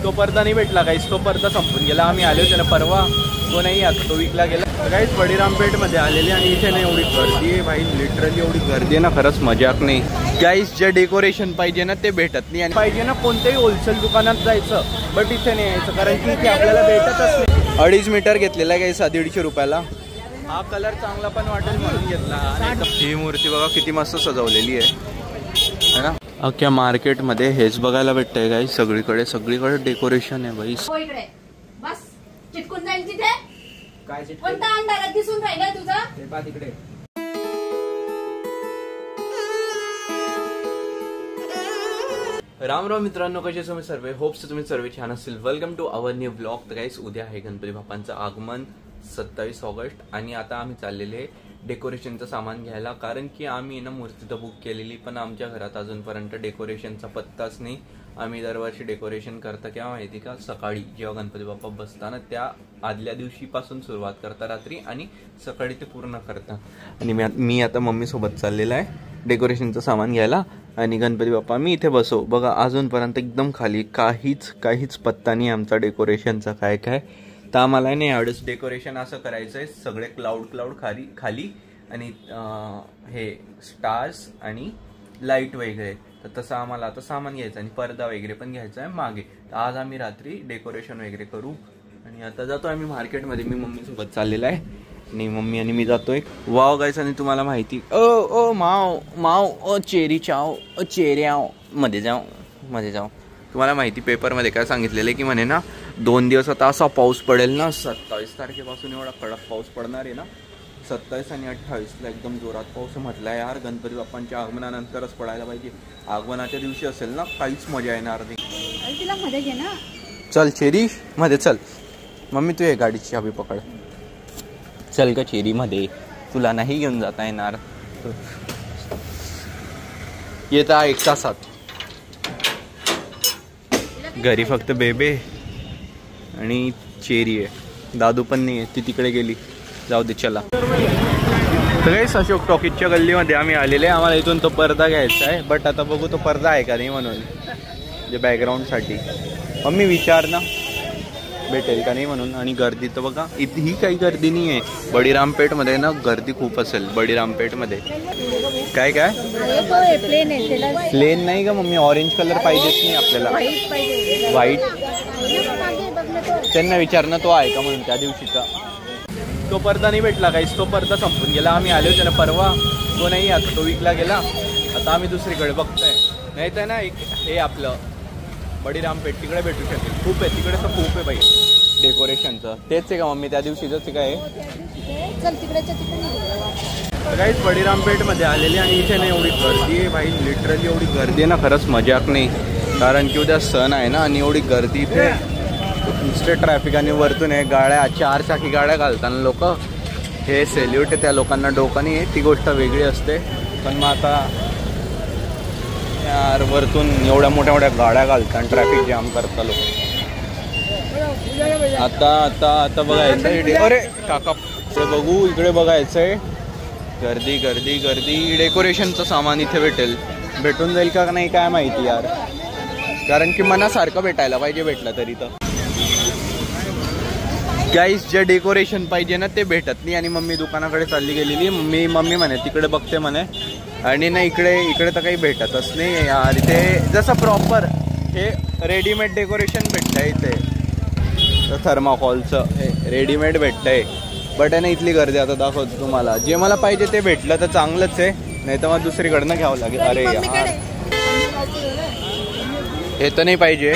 तो पडदा नाही भेटला गाईस, तो पडदा संपून गेला. आम्ही आलो त्याला परवा, तो नाही आता, तो विकला गेला. गाईस बळीरामपेठमध्ये आलेली आणि इथे नाही एवढी गर्दी आहे भाई, लिटरली एवढी गर्दी आहे ना, खरंच मजाक नाही. गाईस जे डेकोरेशन पाहिजे ना ते भेटत नाही, आणि पाहिजे ना कोणत्याही होलसेल दुकानात जायचं, बट इथे नाही यायचं कारण की इथे आपल्याला भेटतच नाही. 2.5 मीटर घेतलेला आहे गाईस 150 रुपयाला. हा कलर चांगला पण वाटेल म्हणून घेतला. ही मूर्ती बघा किती मस्त सजवलेली आहे ना. अख्ख्या मार्केटमध्ये हेच बघायला भेटतंय गाईस, सगळीकडे डेकोरेशन आहे भाई. बस चिटकून जाईल तिथे. काय कोणता अंधारात दिसून राहिला तुझा? ते पा तिकडे. राम राम मित्रांनो, कसे तुम्ही सर्व? होप्स तुम्ही सर्व छान असतील. Welcome to our new blog. तर गाईस उद्या आहे गणपती बाप्पांचं आगमन 27 ऑगस्ट, आणि आता आम्ही चाललेले डेकोरेशनचं सामान घ्यायला, कारण की आम्ही ना मूर्ती तर बुक केलेली, पण आमच्या घरात अजूनपर्यंत डेकोरेशनचा पत्ताच नाही. आम्ही दरवर्षी डेकोरेशन करता केव्हा माहिती का, सकाळी जेव्हा गणपती बाप्पा बसताना त्या आदल्या दिवशीपासून सुरुवात करता रात्री, आणि सकाळी ते पूर्ण करता. आणि मी आता मम्मी सोबत चाललेला आहे डेकोरेशनचं सामान घ्यायला, आणि गणपती बाप्पा मी इथे बसो. बघा अजूनपर्यंत एकदम खाली, काहीच पत्ता नाही आमचा डेकोरेशनचा काय. तर आम्हाला नाही यावेळेस डेकोरेशन असं करायचं आहे, सगळे क्लाउड खाली आणि हे स्टार्स आणि लाईट वगैरे. तर तसं आम्हाला आता सामान घ्यायचं आणि पडदा वगैरे पण घ्यायचा आहे मागे. तर आज आम्ही रात्री डेकोरेशन वगैरे करू, आणि आता जातो आम्ही मार्केटमध्ये. मी मम्मी सोबत चाललेला आहे, आणि मम्मी आणि मी जातोय. वाव गाईस, आणि तुम्हाला माहिती ओ माव ओ चेरी चाव ओ चेऱ्याव मध्ये जाऊ. तुम्हाला माहिती पेपरमध्ये काय सांगितलेलं आहे की म्हणे ना 2 दिवस आता असा पाऊस पडेल ना, 27 तारखेपासून एवढा कडक पाऊस पडणार आहे ना, 27 आणि 28ला एकदम जोरात पाऊस म्हटला. यार गणपती बाप्पांच्या आगमनानंतरच पडायला पाहिजे. आगमनाच्या दिवशी असेल ना काहीच मजा येणार नाही. तिला मध्ये घे ना. चल चेरी मध्ये चल. मम्मी तू ये गाडीची चाबी पकड, चल का चेरी मध्ये, तुला नाही घेऊन जाता येणार. येता 1 तासात. घरी फक्त बेबे आणि चेरी आहे, दादू पण नाही आहे, ती तिकडे गेली. जाऊ दे चला. तर काही अशोक टॉकीजच्या गल्लीमध्ये आम्ही आलेले. आम्हाला इथून तो पडदा घ्यायचा आहे, बट आता बघू तो पडदा आहे का नाही म्हणून, जे बॅकग्राऊंडसाठी. मम्मी विचार ना भेटेल का नाही म्हणून. आणि गर्दी तर बघा ही काही गर्दी नाही आहे. बळीरामपेठमध्ये ना गर्दी खूप असेल बळीरामपेठमध्ये. काय प्लेन नाही का मम्मी, ऑरेंज कलर पाहिजेच नाही आपल्याला, व्हाईट. त्यांना विचारणं तो आहे का म्हणून त्या दिवशीचा. तो पडदा नाही भेटला गाईस, तो पडदा संपून गेला. आम्ही आलो त्याला परवा, तो नाही आता, तो विकला गेला. आता आम्ही दुसरीकडे बघतोय. नाही तर ना एक हे आपलं बळीरामपेठ तिकडे भेटू शकेल. खूप आहे तिकडे, तर खूप आहे बाई डेकोरेशनचं. तेच आहे का मम्मी त्या दिवशीच काय गाईस बळीरामपेठमध्ये आलेली, आणि इथे नाही एवढी गर्दी आहे भाई, लिटरली एवढी गर्दी आहे ना, खरंच मजाक नाही. कारण की उद्या सण आहे ना, आणि एवढी गर्दी इथे, नुसते ट्रॅफिक. आणि वरतून आहे गाड्या, 4 चाकी गाड्या घालताना लोक, हे सेल्यूट आहे त्या लोकांना, डोकं नाही आहे ती गोष्ट वेगळी असते. पण मग आता यार वरतून एवढ्या मोठ्या गाड्या घालताना ट्रॅफिक जाम करता लोक. आता बघायचं आहे. अरे काका ते बघू, इकडे बघायचं आहे. गर्दी. डेकोरेशनचं सामान इथे भेटून जाईल का नाही काय माहिती यार, कारण की मनासारखं भेटायला पाहिजे. भेटलं तरी तर गाईस जे डेकोरेशन पाहिजे ना ते भेटत नाही. आणि मम्मी दुकानाकडे चालली गेलेली. मम्मी म्हणे तिकडे बघते म्हणे, आणि ना इकडे तर काही भेटतच नाही यार. इथे जसं प्रॉपर हे रेडीमेड डेकोरेशन भेटतंय इथे, थर्माकॉलचं हे रेडीमेड भेटतंय. बट आहे ना इथली गर्दी. आता दाखवतो तुम्हाला, जे मला पाहिजे ते भेटलं तर चांगलंच आहे, नाही तर मग दुसरीकडनं घ्यावं लागेल. अरे यार हे तर नाही पाहिजे.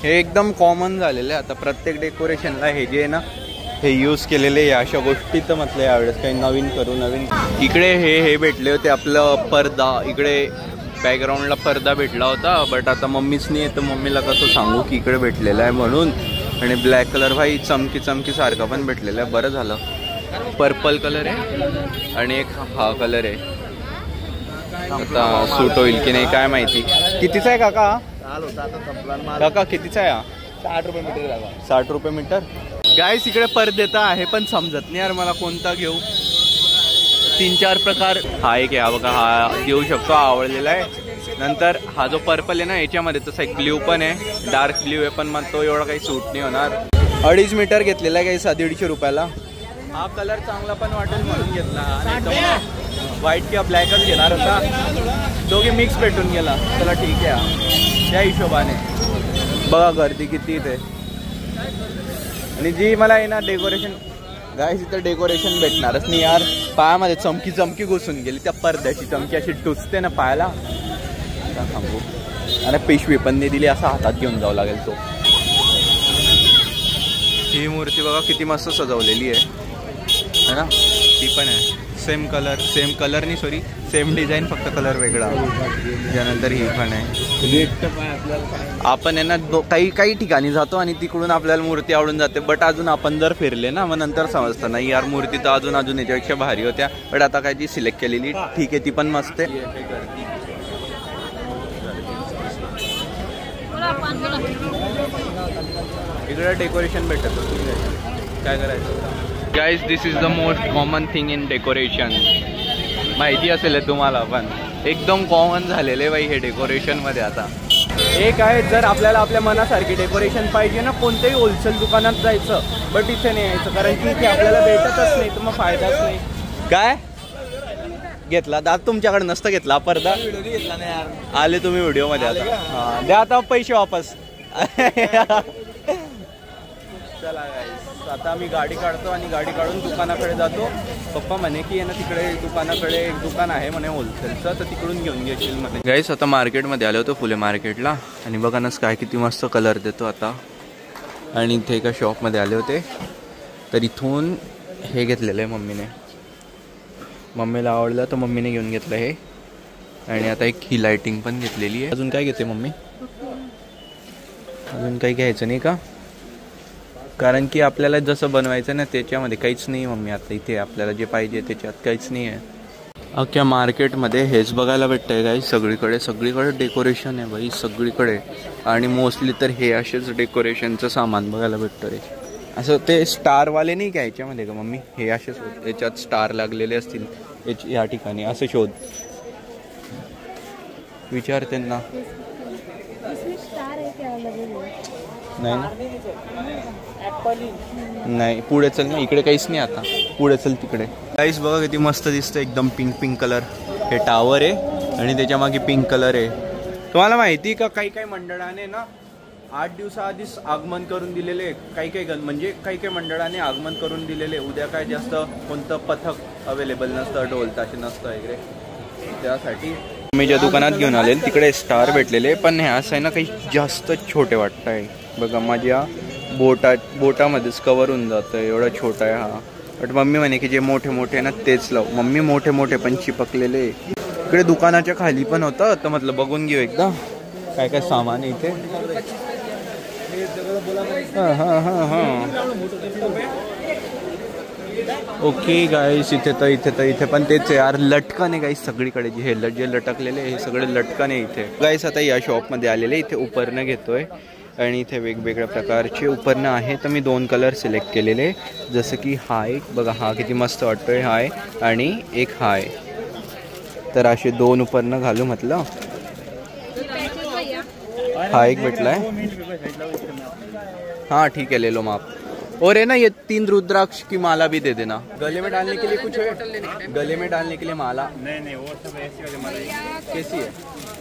हे एकदम कॉमन झालेलं आहे आता प्रत्येक डेकोरेशनला. हे जे आहे ना हे यूज केलेले अशा गोष्टी, तर म्हटलं यावेळेस काही नवीन करू. इकडे हे भेटले होते आपलं पडदा, इकडे बॅकग्राऊंडला पडदा भेटला होता. बट आता मम्मीच नाही आहे, तर मम्मीला कसं सांगू की इकडे भेटलेलं आहे म्हणून. आणि ब्लॅक कलर भाई चमकी सारखा पण भेटलेला आहे. बरं झालं. पर्पल कलर आहे आणि एक हा कलर आहे. आता सूट होईल की नाही काय माहिती. कितीचा आहे काका? कितीचा आहे हा? 60 रुपये मीटर. 60 रुपये मीटर. गाईस इकडे पडदा आहे पण समजत नाही यार मला कोणता घेऊ. 3-4 प्रकार. हा एक आहे, हा बघा, हा घेऊ शकतो, आवडलेला आहे. नंतर हा जो पर्पल आहे ना याच्यामध्ये तसा एक ब्ल्यू पण आहे, डार्क ब्ल्यू आहे, पण मग तो एवढा काही सूट नाही होणार. 2.5 मीटर घेतलेला आहे काही 150 रुपयाला. हा कलर चांगला पण वाटेल म्हणून घेतला. व्हाईट किंवा ब्लॅकच घेणार होता, दोघे मिक्स भेटून गेला. चला ठीक आहे, त्या हिशोबाने. बघा गर्दी किती इथे. आणि जी मला आहे ना डेकोरेशन गाईस, इथं डेकोरेशन भेटणारच नाही यार. पायामध्ये चमकी चमकी घुसून गेली त्या पडद्याची चमकी, अशी टुचते ना पायाला, सांगू. आणि पिशवी पण नाही दिली, असा हातात घेऊन जावं लागेल तो. ही मूर्ती बघा किती मस्त सजवलेली आहे ना. ती पण आहे सेम कलर नाही सॉरी सेम डिझाईन, फक्त कलर वेगळा. त्यानंतर ही पण आहे. आपण आहे ना काही ठिकाणी जातो आणि तिकडून आपल्याला मूर्ती आवडून जाते, बट अजून आपण जर फिरले ना मग नंतर समजतं नाही यार मूर्ती तर अजून याच्यापेक्षा भारी होत्या. बट आता काय ती सिलेक्ट केलेली ठीक आहे, ती पण मस्त आहे. इकडे डेकोरेशन भेटत काय करायचं. Guys this is the most common thing in decoration. माहिती असेल तुम्हाला, पण एकदम कॉमन झालेलं आहे बाई हे डेकोरेशनमध्ये. आता एक आहे, जर आपल्याला आपल्या मनासारखी डेकोरेशन पाहिजे ना कोणत्याही होलसेल दुकानात जायचं, बट इथे नाही यायचं, कारण की इथे आपल्याला भेटतच नाही, तर मग फायदाच नाही. काय घेतला दादा तुमच्याकडे नसतं घेतला पडदा आले तुम्ही व्हिडिओमध्ये. आता हां द्या आता पैसे वापस. चला गाईस, आता आम्ही गाडी काढतो आणि गाडी काढून दुकानाकडे जातो. पप्पा म्हणे की ना तिकडे दुकानाकडे एक दुकान आहे म्हणे होलसेलचं, तर तिकडून घेऊन घेशील म्हणे. गाईस आता मार्केटमध्ये आलो होतो, फुले मार्केटला, आणि बघा ना काय किती मस्त कलर देतो आता. आणि इथे एका शॉपमध्ये आले होते, तर इथून हे घेतलेलं आहे मम्मीने. मम्मीला आवडलं तर मम्मीने घेऊन घेतलं हे. आणि आता एक ही लाइटिंग पण घेतलेली आहे. अजून काय घेते मम्मी? अजून काही घ्यायचं नाही का? कारण की आपल्याला जसं बनवायचं ना त्याच्यामध्ये काहीच नाही मम्मी. आता इथे आपल्याला जे पाहिजे त्याच्यात काहीच नाही आहे. अख्ख्या मार्केटमध्ये हेच बघायला भेटतंय काही, सगळीकडे डेकोरेशन आहे बाई सगळीकडे. आणि मोस्टली तर हे असेच डेकोरेशनचं सामान बघायला भेटतं रे. असं ते स्टारवाले नाही का याच्यामध्ये का मम्मी? हे असेच याच्यात स्टार लागलेले असतील या ठिकाणी, असं शोध विचार त्यांना. नाही पुढे चल ना, इकडे काहीच नाही. आता पुढे चल तिकडे. काहीच बघा किती मस्त दिसतं, एकदम पिंक कलर. हे टावर आहे आणि त्याच्या मागे पिंक कलर आहे. तुम्हाला माहिती का काही मंडळाने ना 8 दिवसाआधीच आगमन करून दिलेले. काही मंडळाने आगमन करून दिलेले. उद्या काय जास्त कोणतं पथक अवेलेबल नसतं, ढोल ताशे नसतं वगैरे. त्यासाठी मी ज्या दुकानात घेऊन आले तिकडे स्टार भेटलेले, पण हे असं आहे ना काही जास्त छोटे वाटत आहे. बघा माझ्या बोटामध्येच कवर होऊन जातं, एवढा छोटा आहे हा. बट मम्मी म्हणे की जे मोठे ना तेच लाव. मम्मी मोठे पण चिपकलेले. इकडे दुकानाच्या खाली पण होतं, तर म्हटलं बघून घेऊ एकदा काय सामान आहे इथे. ओके गाईस, इथे पण तेच आहे यार. लटकन आहे गाईस सगळीकडे. हे जे लटकलेले हे सगळे लटकन आहे इथे. गाईस आता या शॉपमध्ये आलेले, इथे उपरणं घेतोय आणि इथे वेगवेगळ्या प्रकारचे उपरणं आहे. तर मी 2 कलर सिलेक्ट केलेले, जसं की हा एक बघा, हा किती मस्त वाटतोय हा आहे, आणि एक हा आहे. तर असे 2 उपरणं घालू म्हटलं. हा एक भेटलाय. हाँ ठीक है ले लो माप. और है ना ये 3 रुद्राक्ष की माला भी दे देना. गले में डालने के लिए कुछ है? गले में डालने के लिए माला? नहीं वो सब ऐसी वाली माला. कैसी है?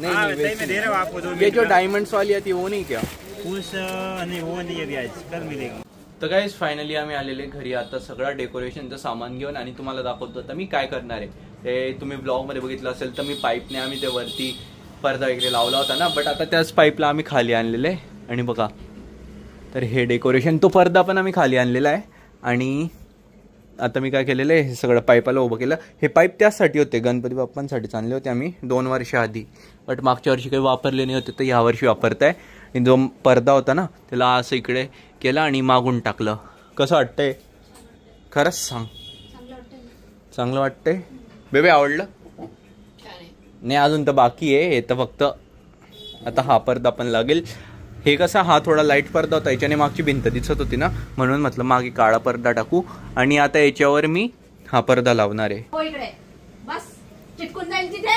नहीं मैं दे रहा हूँ आपको. ये जो डायमंड्स वाली आती है वो नहीं क्या? नहीं वो नहीं है, कल मिलेगी. तर गाईज फायनली आम्ही आलेले घरी आता सगळं डेकोरेशनचं सामान घेऊन, आणि तुम्हाला दाखवतो तर मी काय करणार आहे. ते तुम्ही ब्लॉगमध्ये बघितलं असेल तर मी पाईपने आम्ही ते वरती पडदा वगैरे लावला होता ना, बट आता त्याच पाईपला आम्ही खाली आणलेले. आणि बघा तर हे डेकोरेशन, तो पडदा पण आम्ही खाली आणलेला आहे. आणि आता मी काय केलेलं आहे, हे सगळं पाईपाला उभं केलं. हे पाईप त्याचसाठी होते, गणपती बाप्पांसाठीच आणले होते आम्ही 2 वर्ष आधी, बट मागच्या वर्षी काही वापरले नाही होते, तर ह्या वर्षी वापरताय. आणि जो पडदा होता ना त्याला असं इकडे केलं आणि मागून टाकलं. कसं वाटतंय खरंच सांग? चांगलं वाटतंय बेबे? आवडलं? नाही अजून तर बाकी आहे. हे तर फक्त आता हा पडदा पण लागेल. हे कसा हा थोडा लाईट पडदा होता, याच्याने मागची भिंत दिसत होती ना, म्हणून म्हटलं मागे काळा पडदा टाकू. आणि आता याच्यावर मी हा पडदा लावणार आहे. बस चिटकून जाईल तिथे.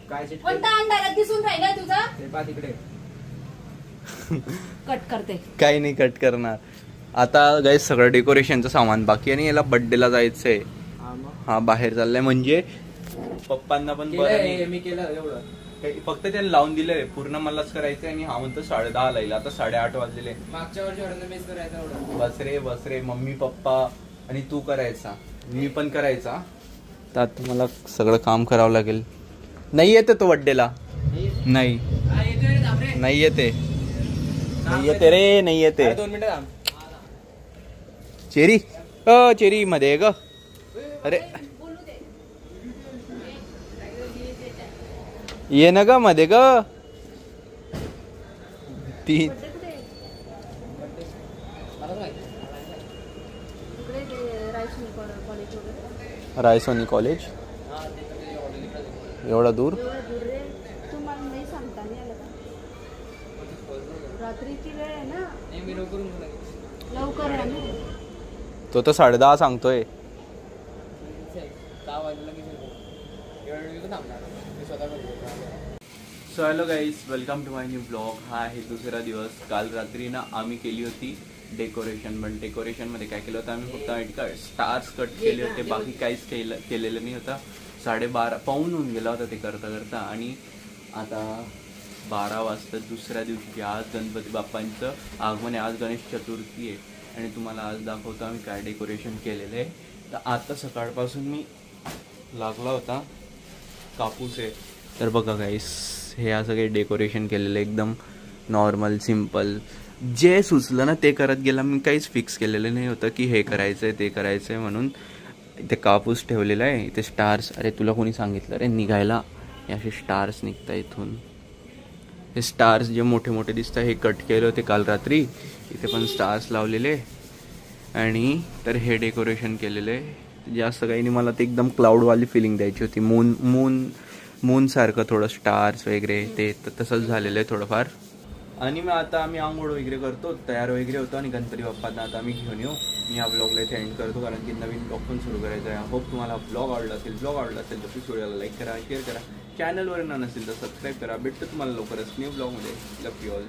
कोणता अंधारात दिसून राहिला तुझा? तिकडे कट करते. काही नाही कट करणार. आता गाईस सगळं डेकोरेशनचं सामान बाकी आणि याला बर्थडेला जायचंय. हा बाहेर चाललाय म्हणजे पप्पांना पण बरं. मी केलं एवढं फक्त त्याला लावून दिलंय, पूर्ण मलाच करायचंय. आणि हा म्हणतो 10:30 ला येईल. आता 8:30 वाजलेले. मागच्या वर्षी मिस करायचं एवढं. बस रे मम्मी पप्पा आणि तू करायचा, मी पण करायचा. तर आता मला सगळं काम करावं लागेल. नाही येते तो बर्थडेला. नाही येते रे, नाही येते. 2 मिनिटं चेरी चेरी मध्ये ग. अरे ये ना ग मध्ये ग. ती रायसोनी कॉलेज एवढा दूर. तुम्हाला नाही सांगता नाही आलं का? रात्रीची वेळ आहे ना, लवकर आहे ना. तो तर 10:30 सांगतोय. So hello guys, welcome to my new blog. हा आहे दुसरा दिवस. काल रात्री ना आम्ही केली होती डेकोरेशन. पण डेकोरेशनमध्ये काय केलं होतं आम्ही, फक्त स्टार्स कट केले होते, बाकी काहीच केलेलं नाही होतं. 12:30 पाऊण होऊन गेला होता ते करता करता. आणि आता 12 वाजता दुसऱ्या दिवशी. आज गणपती बाप्पांचं आगमन आहे, आज गणेश चतुर्थी आहे. आणि तुम्हाला आज दाखवतो आम्ही काय डेकोरेशन केलेलं आहे. तर आता सकाळपासून मी लागला होता. कापूस आहे तर बघा गाईस, हे असं काही डेकोरेशन केलेलं एकदम नॉर्मल सिम्पल. जे सुचलं ना ते करत गेला. मी काहीच फिक्स केलेलं नाही होतं की हे करायचंय ते करायचंय म्हणून. इथे कापूस ठेवलेला आहे, इथे स्टार्स. अरे तुला कोणी सांगितलं रे निघायला? हे असे स्टार्स निघतात इथून. हे स्टार्स जे मोठे मोठे दिसतात हे कट केले होते काल रात्री. इथे पण स्टार्स लावलेले. आणि तर हे डेकोरेशन केलेलं आहे. जास्त काही नाही, मला ते एकदम क्लाउडवाली फिलिंग द्यायची होती. मून सारखं थोडं स्टार्स वगैरे ते तसंच झालेलं आहे थोडंफार. आणि मग आता आम्ही आंघोळ वगैरे करतो, तयार वगैरे होतो आणि गणपती बाप्पांना आता आम्ही घेऊन येऊ. मी हा ब्लॉगला इथे एंड करतो कारण की नवीन ब्लॉग पण सुरू करायचा आहे. होप तुम्हाला ब्लॉग आवडला असेल. ब्लॉग आवडला असेल तर प्लीज व्हिडिओला लाईक करा, शेअर करा. चॅनलवर नसेल तर सबस्क्राईब करा. भेटतो तुम्हाला लवकरच न्यू ब्लॉगमध्ये. लव यू ऑल.